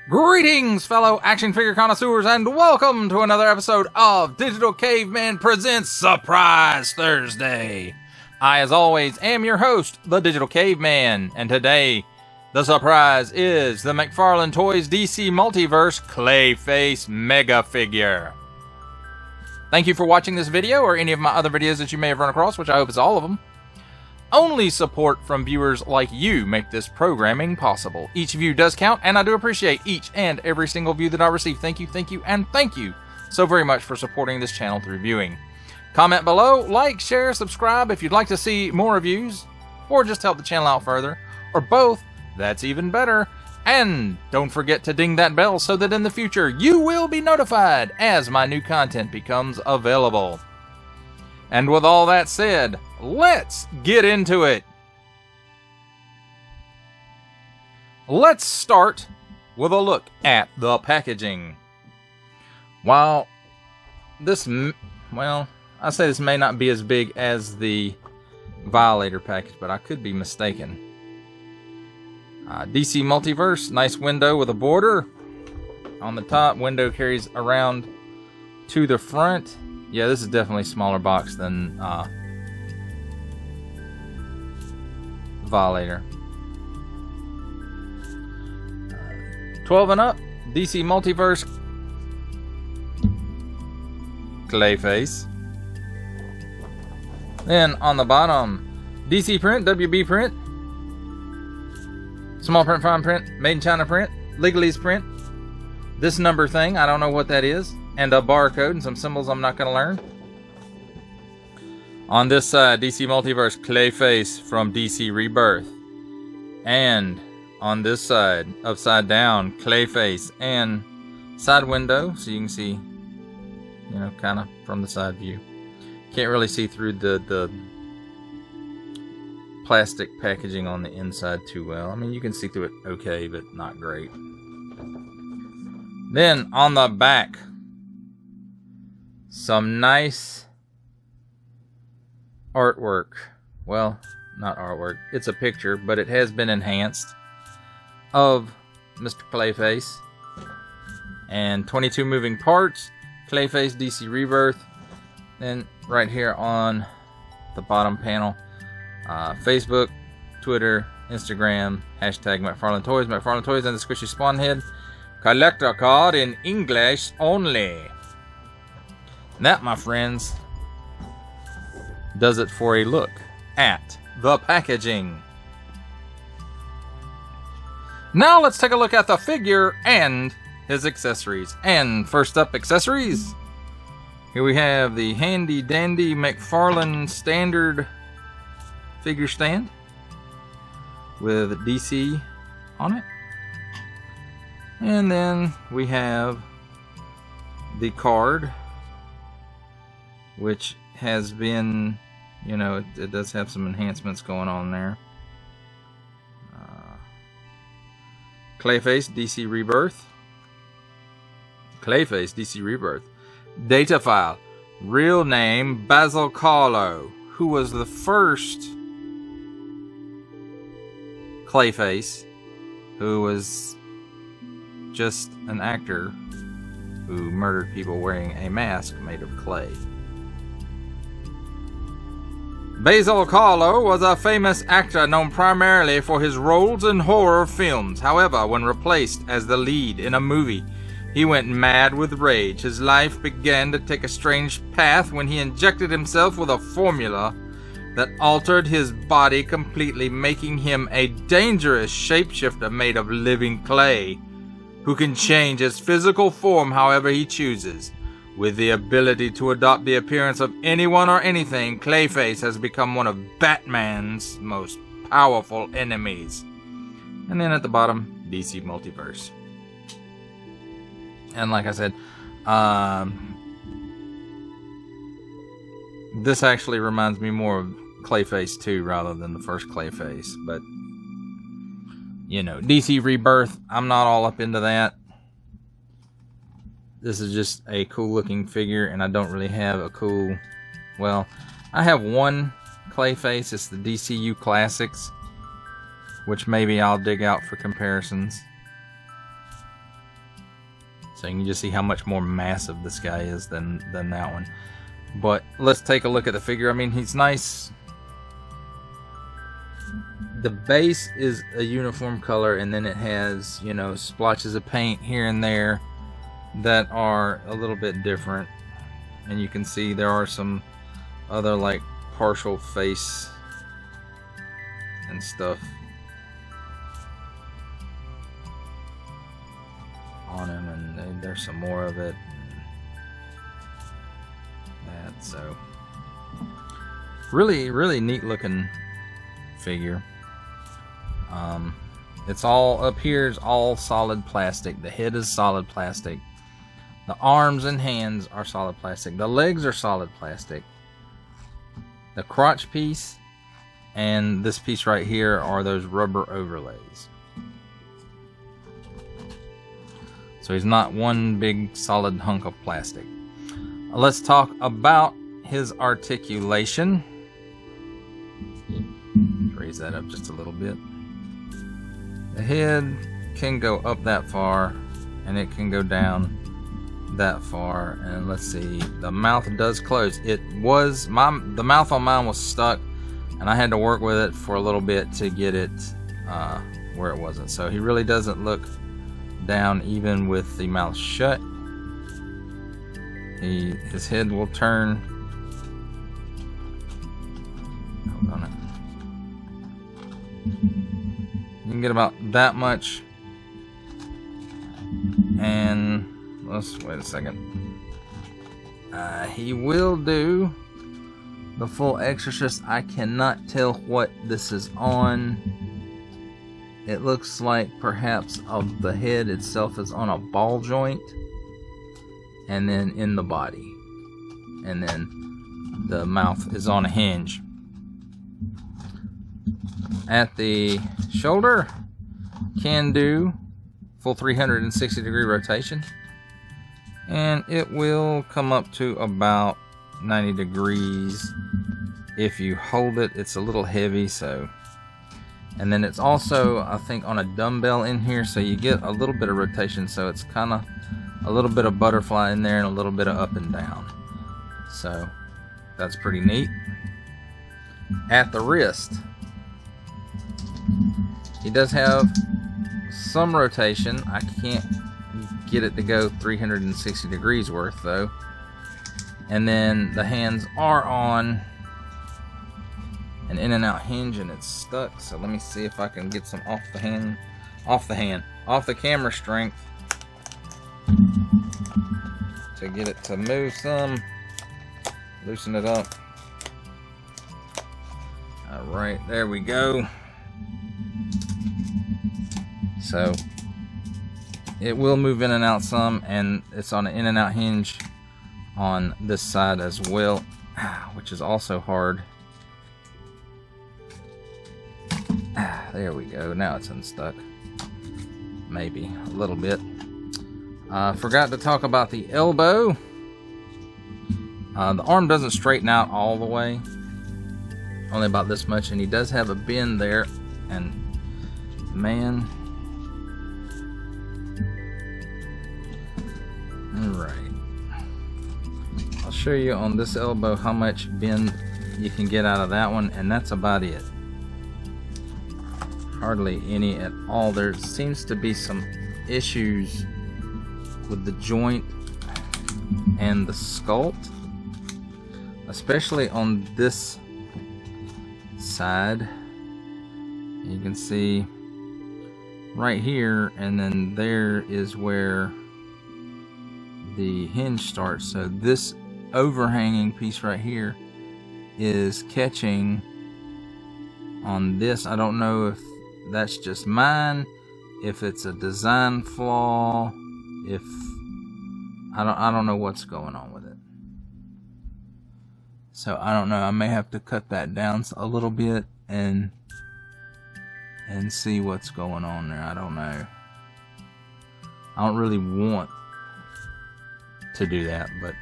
Greetings, fellow action figure connoisseurs, and welcome to another episode of Digital Caveman Presents Surprise Thursday. I, as always, am your host, the Digital Caveman, and today, the surprise is the McFarlane Toys DC Multiverse Clayface Mega Figure. Thank you for watching this video, or any of my other videos that you may have run across, which I hope is all of them. Only support from viewers like you make this programming possible. Each view does count, and I do appreciate each and every single view that I receive. Thank you, and thank you so very much for supporting this channel through viewing. Comment below, like, share, subscribe if you'd like to see more reviews, or just help the channel out further, or both, that's even better. And don't forget to ding that bell so that in the future you will be notified as my new content becomes available. And with all that said, let's get into it. Let's start with a look at the packaging. While this, I say this may not be as big as the Violator package, but I could be mistaken. DC Multiverse, nice window with a border. On the top, window carries around to the front. Yeah, this is definitely a smaller box than Violator. 12 and up, DC Multiverse Clayface. Then on the bottom, DC print, WB print, small print, fine print, made in China print, legalese print. This number thing, I don't know what that is. And a barcode and some symbols I'm not going to learn. On this side, DC Multiverse Clayface from DC Rebirth. And on this side, upside down, Clayface and side window. So you can see, you know, kind of from the side view. Can't really see through the plastic packaging on the inside too well. I mean, you can see through it okay, but not great. Then on the back, some nice artwork. Well, not artwork. It's a picture, but it has been enhanced of Mr. Clayface. And 22 moving parts. Clayface DC Rebirth. Then right here on the bottom panel, Facebook, Twitter, Instagram, hashtag McFarlane Toys, McFarlane Toys, and the Squishy Spawn Head. Collector card in English only. That, my friends, does it for a look at the packaging. Now let's take a look at the figure and his accessories. And first up, accessories. Here we have the handy dandy McFarlane standard figure stand with DC on it. And then we have the card, which has been, you know, it does have some enhancements going on there. Clayface DC Rebirth. Clayface DC Rebirth. Data file. Real name Basil Carlo, who was the first Clayface, who was just an actor who murdered people wearing a mask made of clay. Basil Carlo was a famous actor known primarily for his roles in horror films. However, when replaced as the lead in a movie, he went mad with rage. His life began to take a strange path when he injected himself with a formula that altered his body completely, making him a dangerous shapeshifter made of living clay, who can change his physical form however he chooses. With the ability to adopt the appearance of anyone or anything, Clayface has become one of Batman's most powerful enemies. And then at the bottom, DC Multiverse. And like I said, this actually reminds me more of Clayface 2 rather than the first Clayface. But, you know, DC Rebirth, I'm not all up into that. This is just a cool looking figure, and I don't really have a cool, well, I have one Clayface. It's the DCU Classics, which maybe I'll dig out for comparisons. So you can just see how much more massive this guy is than that one. But let's take a look at the figure. I mean, he's nice. The base is a uniform color, and then it has, you know, splotches of paint here and there that are a little bit different. And you can see there are some other like partial face and stuff on him, and there's some more of it. That, so really neat looking figure. It's all up here is all solid plastic. The head is solid plastic. The arms and hands are solid plastic. The legs are solid plastic. The crotch piece and this piece right here are those rubber overlays. So he's not one big solid hunk of plastic. Let's talk about his articulation. Raise that up just a little bit. The head can go up that far, and it can go down that far. And let's see, the mouth does close. The mouth on mine was stuck, and I had to work with it for a little bit to get it where it wasn't. So he really doesn't look down even with the mouth shut. His head will turn. Hold on it. You can get about that much. And let's wait a second. He will do the full exorcist. I cannot tell what this is on. It looks like perhaps of the head itself is on a ball joint, and then in the body, and then the mouth is on a hinge. At the shoulder, can do full 360 degree rotation, and it will come up to about 90 degrees if you hold it. It's a little heavy, so. And then it's also, I think, on a dumbbell in here, so you get a little bit of rotation, so it's kind of a little bit of butterfly in there and a little bit of up and down. So that's pretty neat. At the wrist, he does have some rotation. I can't get it to go 360 degrees worth though. And then the hands are on an in and out hinge, and it's stuck. So let me see if I can get some off the camera strength to get it to move some, loosen it up. All right, there we go. So it will move in and out some, and it's on an in and out hinge on this side as well, which is also hard. There we go. Now it's unstuck. Maybe a little bit. Forgot to talk about the elbow. The arm doesn't straighten out all the way, only about this much, and he does have a bend there. And man, all right, I'll show you on this elbow how much bend you can get out of that one, and that's about it. Hardly any at all. There seems to be some issues with the joint and the sculpt, especially on this side. You can see right here, and then there is where the hinge starts. So this overhanging piece right here is catching on this. I don't know if that's just mine, if it's a design flaw, if I don't know what's going on with it. So I don't know. I may have to cut that down a little bit and see what's going on there. I don't know. I don't really want to do that, but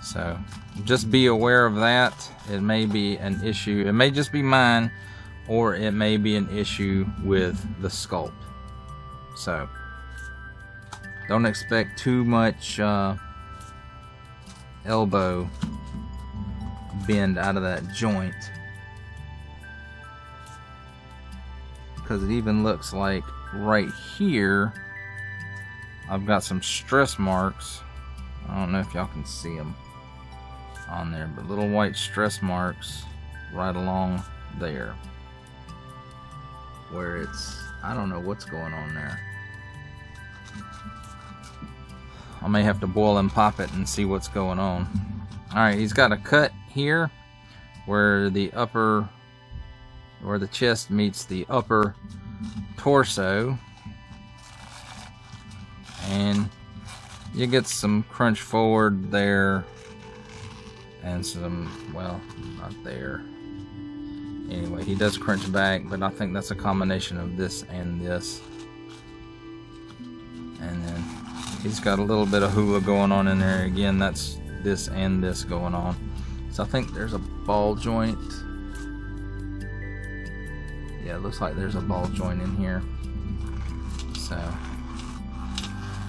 so just be aware of that. It may be an issue. It may just be mine, or it may be an issue with the sculpt. So Don't expect too much elbow bend out of that joint, because it even looks like right here I've got some stress marks. I don't know if y'all can see them on there, but little white stress marks right along there where it's, I don't know what's going on there. I may have to boil and pop it and see what's going on. Alright, he's got a cut here where the chest meets the upper torso, and you get some crunch forward there and some, well, not there. Anyway, he does crunch back, but I think that's a combination of this and this. And then he's got a little bit of hula going on in there. Again, that's this and this going on. So I think there's a ball joint. Yeah, it looks like there's a ball joint in here. So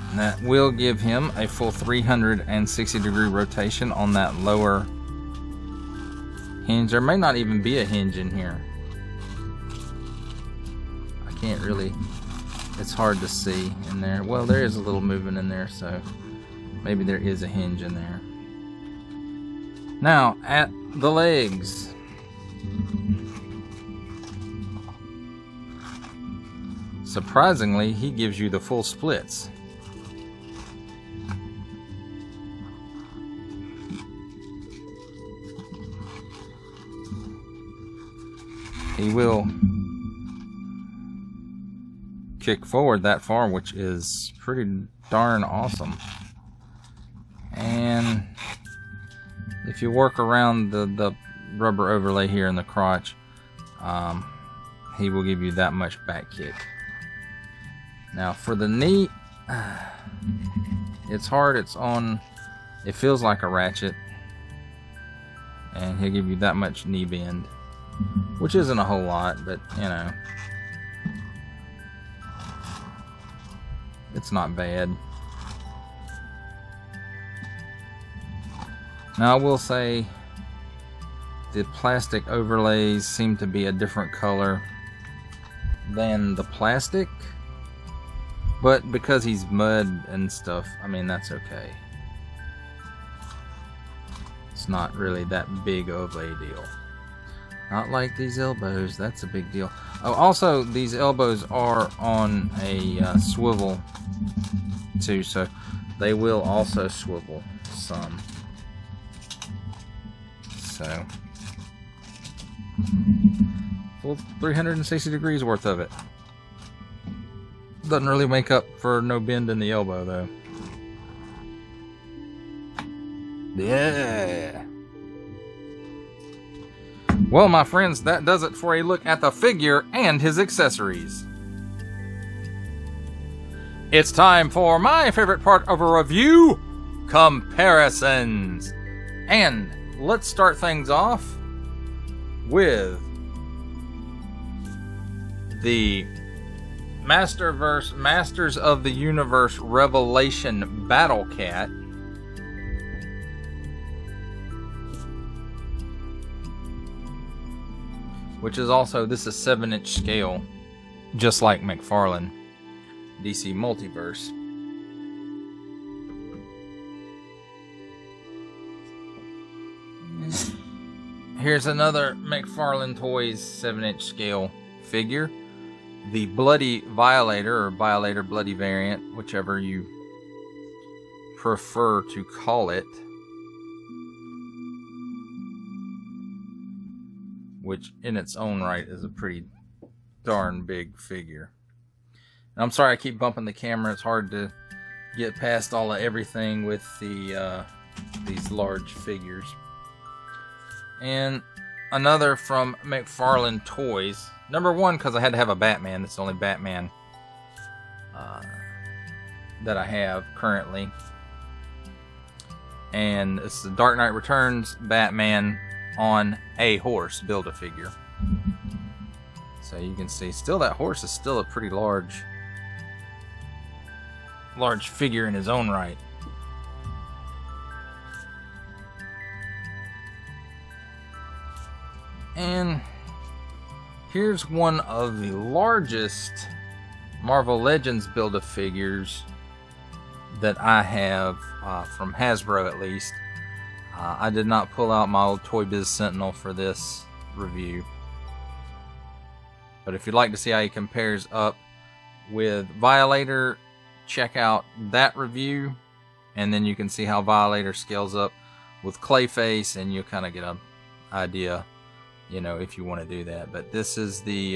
and that will give him a full 360-degree rotation on that lower hinge. There may not even be a hinge in here. I can't really, it's hard to see in there. Well, there is a little movement in there, so maybe there is a hinge in there. Now, at the legs. Surprisingly, he gives you the full splits. He will kick forward that far, which is pretty darn awesome. And if you work around the rubber overlay here in the crotch, he will give you that much back kick. Now for the knee, it's hard. It's on, it feels like a ratchet, and he'll give you that much knee bend, which isn't a whole lot, but you know, it's not bad. Now I will say the plastic overlays seem to be a different color than the plastic, but because he's mud and stuff, I mean, that's okay. It's not really that big of a deal. Not like these elbows, that's a big deal. Oh, also, these elbows are on a swivel too, so they will also swivel some. So, full 360 degrees worth of it. Doesn't really make up for no bend in the elbow, though. Yeah. Well, my friends, that does it for a look at the figure and his accessories. It's time for my favorite part of a review, comparisons. And let's start things off with the Masterverse Masters of the Universe Revelation Battle Cat. Which is also, this is 7-inch scale, just like McFarlane, DC Multiverse. Here's another McFarlane Toys 7-inch scale figure. The Bloody Violator, or Violator Bloody variant, whichever you prefer to call it. Which in its own right is a pretty darn big figure. And I'm sorry I keep bumping the camera. It's hard to get past all of everything with the these large figures. And another from McFarlane Toys. Number one, because I had to have a Batman. It's the only Batman that I have currently. And it's the Dark Knight Returns Batman on a horse Build-A-Figure. So you can see, still that horse is still a pretty large large figure in his own right. And here's one of the largest Marvel Legends Build-A-Figures that I have, from Hasbro at least. I did not pull out my old Toy Biz Sentinel for this review. But if you'd like to see how he compares up with Violator, check out that review. And then you can see how Violator scales up with Clayface, and you'll kind of get an idea, you know, if you want to do that. But this is the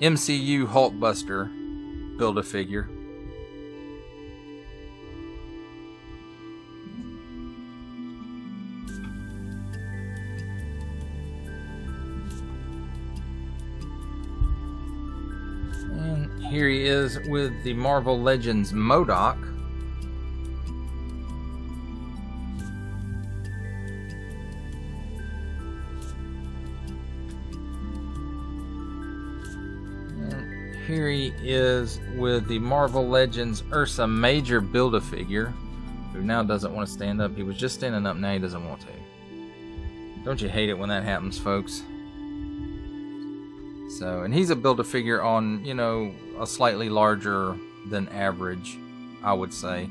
MCU Hulkbuster Build-A-Figure. And here he is with the Marvel Legends MODOK. Here he is with the Marvel Legends Ursa Major Build-A-Figure, who now doesn't want to stand up. He was just standing up, now he doesn't want to. Don't you hate it when that happens, folks? So, and he's a Build-A-Figure on, you know, a slightly larger than average, I would say.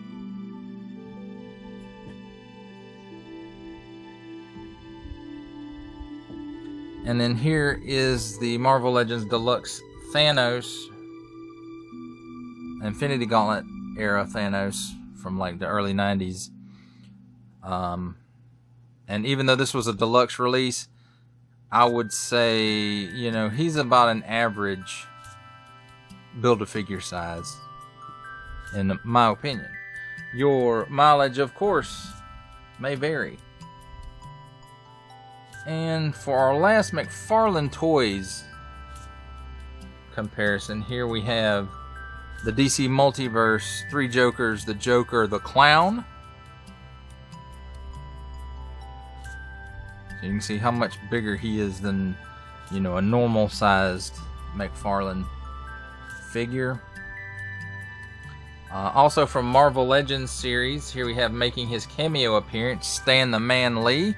And then here is the Marvel Legends Deluxe Thanos, Infinity Gauntlet era Thanos from like the early 90s. And even though this was a deluxe release, I would say, you know, he's about an average Build-A-Figure size, in my opinion. Your mileage, of course, may vary. And for our last McFarlane Toys comparison, here we have the DC Multiverse, Three Jokers, the Joker, the Clown. So you can see how much bigger he is than, you know, a normal sized McFarlane figure. Also from Marvel Legends series, here we have making his cameo appearance, Stan the Man Lee.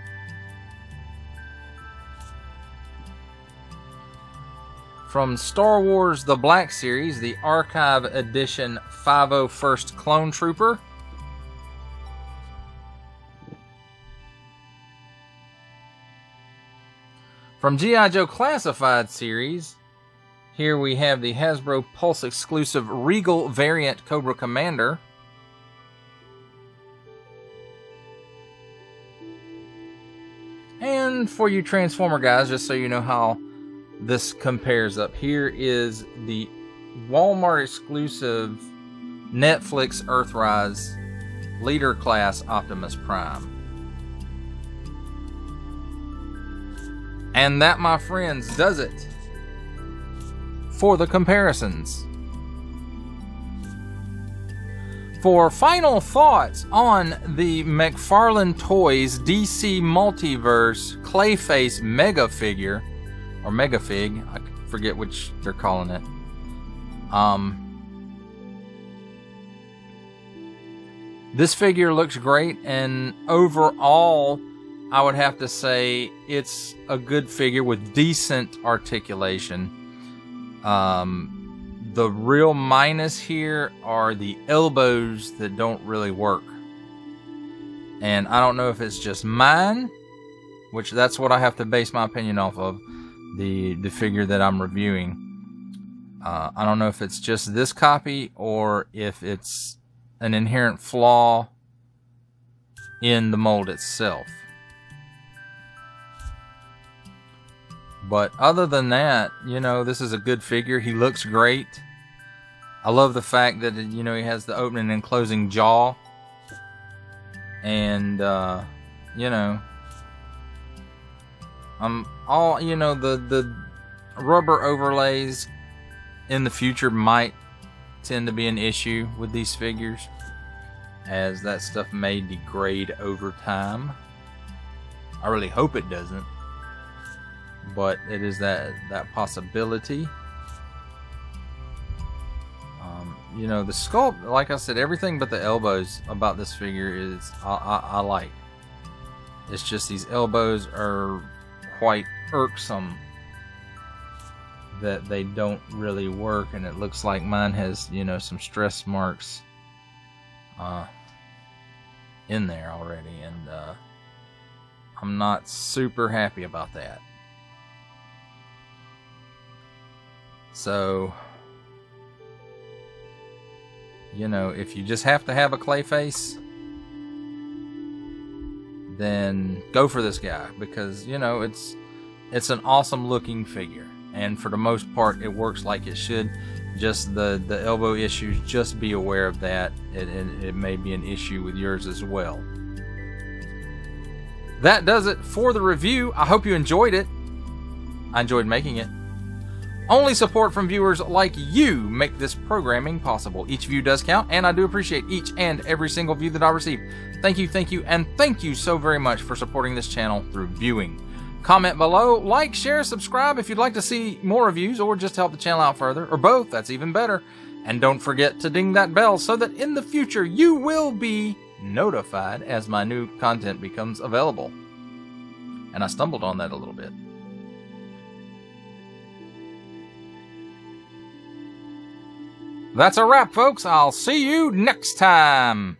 From Star Wars The Black Series, the Archive Edition 501st Clone Trooper. From G.I. Joe Classified Series, here we have the Hasbro Pulse exclusive Regal variant Cobra Commander. And for you Transformer guys, just so you know how this compares up, here is the Walmart exclusive Netflix Earthrise Leader Class Optimus Prime. And that, my friends, does it for the comparisons. For final thoughts on the McFarlane Toys DC Multiverse Clayface Mega Figure, or Mega Fig, I forget which they're calling it. This figure looks great, and overall, I would have to say it's a good figure with decent articulation. The real minus here are the elbows that don't really work. And I don't know if it's just mine, which that's what I have to base my opinion off of, the figure that I'm reviewing. I don't know if it's just this copy or if it's an inherent flaw in the mold itself. But other than that, you know, this is a good figure. He looks great. I love the fact that, you know, he has the opening and closing jaw. And, you know, all, you know, the rubber overlays in the future might tend to be an issue with these figures, as that stuff may degrade over time. I really hope it doesn't, but it is that possibility. you know, the sculpt, like I said, everything but the elbows about this figure is I like. It's just these elbows are quite irksome, that they don't really work, and it looks like mine has, you know, some stress marks in there already, and I'm not super happy about that. So, you know, if you just have to have a Clayface, then go for this guy, because, you know, it's an awesome looking figure, and for the most part it works like it should. Just the elbow issues, just be aware of that. It may be an issue with yours as well. That does it for the review. I hope you enjoyed it. I enjoyed making it. Only support from viewers like you make this programming possible. Each view does count, and I do appreciate each and every single view that I receive. Thank you, and thank you so very much for supporting this channel through viewing. Comment below, like, share, subscribe if you'd like to see more reviews, or just help the channel out further, or both, that's even better. And don't forget to ding that bell so that in the future you will be notified as my new content becomes available. And I stumbled on that a little bit. That's a wrap, folks. I'll see you next time.